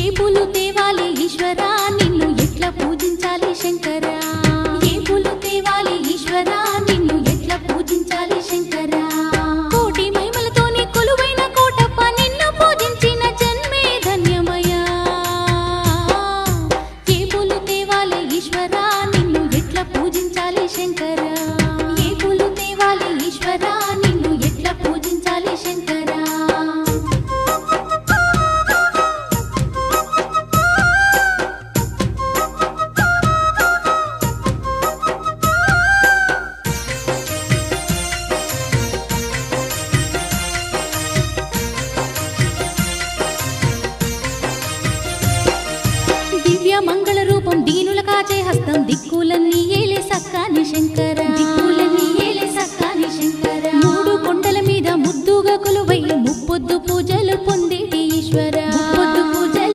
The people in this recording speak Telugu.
ఏ పూలు తేవాలి ఈశ్వరా నిన్ను ఎట్లా పూజించాలి శంకరా ఏ పూలు తేవాలి ఈశ్వరా నిన్ను ఎట్లా పూజించాలి శంకరా కోటి మహిమలతోని కొలువైన కోటప్ప నిన్ను పూజించిన జన్మే ధన్యమయ్యా ఏ పూలు తేవాలి ఈశ్వరా నిన్ను ఎట్లా పూజించాలి శంకరా ఏ పూలు తేవాలి ఈశ్వరా నిన్ను ఎట్లా పూజించాలి శంకరా దివ్య మంగళ రూపం దీనుల కాచే హస్తం దిక్కులన్నీ ఏలే సక్కాని శంకర